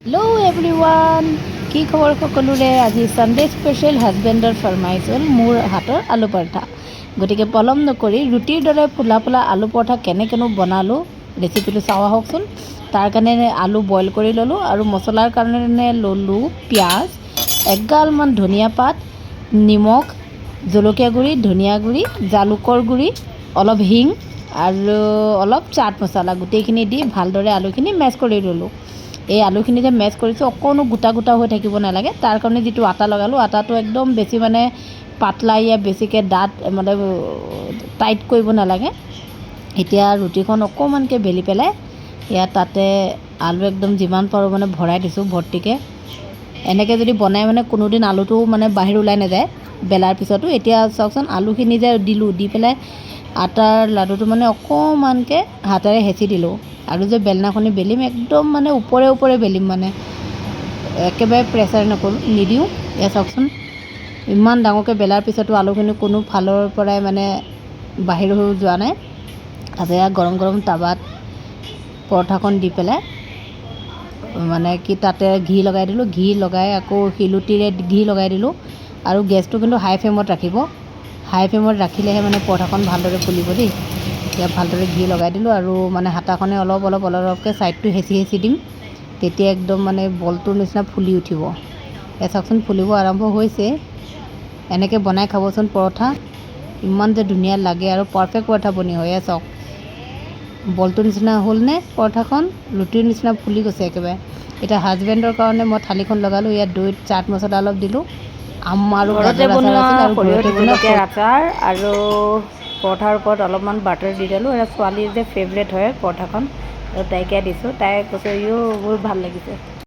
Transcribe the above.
Hello everyone की खबर सकलोरे आज Sunday special हाजबेंडर फरमाइश हल मोर हाथर आलू पराठा गति पलम नक रुटिर दरे फुला फुला आलू पराठा केनेकेनो बनालो रेसिपि चावा हकचोन तार कारण आलू बॉइल कर ललो और मसलार कारण ललो पियाज एगालमान धनिया पात निमख जलकिया गुड़ी धनिया गुड़ी जालुकर गुड़ी अलप हिंग और अलप चाट मसला गोटेखिनि दी भालदरे आलूखिनि मेश कर ललो। এই আলুখিনি যে মেচ কৰিছোঁ অকণো গোটা গোটা হৈ থাকিব নালাগে তাৰ কাৰণে যিটো আটা লগালোঁ আটাটো একদম বেছি মানে পাতলা বেছিকৈ ডাঠ মানে টাইট কৰিব নালাগে। এতিয়া ৰুটিখন অকণমানকৈ বেলি পেলাই ইয়াত তাতে আলু একদম যিমান পাৰোঁ মানে ভৰাই দিছোঁ ভৰ্তিকৈ। এনেকৈ যদি বনাই মানে কোনোদিন আলুটো মানে বাহিৰ ওলাই নাযায় বেলাৰ পিছতো। এতিয়া চাওকচোন আলুখিনি যে দিলোঁ দি পেলাই আটাৰ লাডুটো মানে অকণমানকৈ হাতেৰে হেঁচি দিলোঁ और जो बेलनाखनि बेलिम एकदम माने ऊपरे ऊपरे बेलिम माने एकेबारे प्रेसार निदिওঁ। या चाওকচোন इमान डाঙरকৈ बेलार पिछतो आलुखिनि कोनो फाলৰ পৰাই মানে বাহিৰ হৈ যোৱা নাই। আজি গৰম গৰম তাৱাত পৰঠাখন দি পেলাই মানে কি তাতে ঘি লগাই দিলোঁ ঘি লগাই আকৌ শিলুটিৰে ঘি লগাই দিলোঁ আৰু গেছটো কিন্তু হাই ফ্লেমত ৰাখিব। হাই ফ্লেমত ৰাখিলেহে মানে পৰঠাখন ভালদৰে ফুলিব দেই। এতিয়া ভালদৰে ঘি লগাই দিলোঁ আৰু মানে হাতাখনে অলপ অলপ অলপ অলপকৈ ছাইডটো হেঁচি হেঁচি দিম তেতিয়া একদম মানে বলটোৰ নিচিনা ফুলি উঠিব। এয়া চাওকচোন ফুলিব আৰম্ভ হৈছে। এনেকৈ বনাই খাবচোন পৰঠা ইমান যে ধুনীয়া লাগে আৰু পাৰফেক্ট পৰঠা বনি হয়। এয়া চাওক বলটোৰ নিচিনা হ'লনে পৰঠাখন ৰুটিৰ নিচিনা ফুলি গৈছে একেবাৰে। এতিয়া হাজবেণ্ডৰ কাৰণে মই থালিখন লগালোঁ ইয়াত দৈত চাট মছলা অলপ দিলোঁ আম আৰু ঘৰতে বনোৱা সৰিয়হ আচাৰ আৰু পৰঠাৰ ওপৰত অলপমান বাটাৰ দি দিলোঁ। এটা ছোৱালীৰ যে ফেভৰেট হয় পৰঠাখন আৰু তাইকে দিছোঁ। তাই কৈছে ইও বহুত ভাল লাগিছে।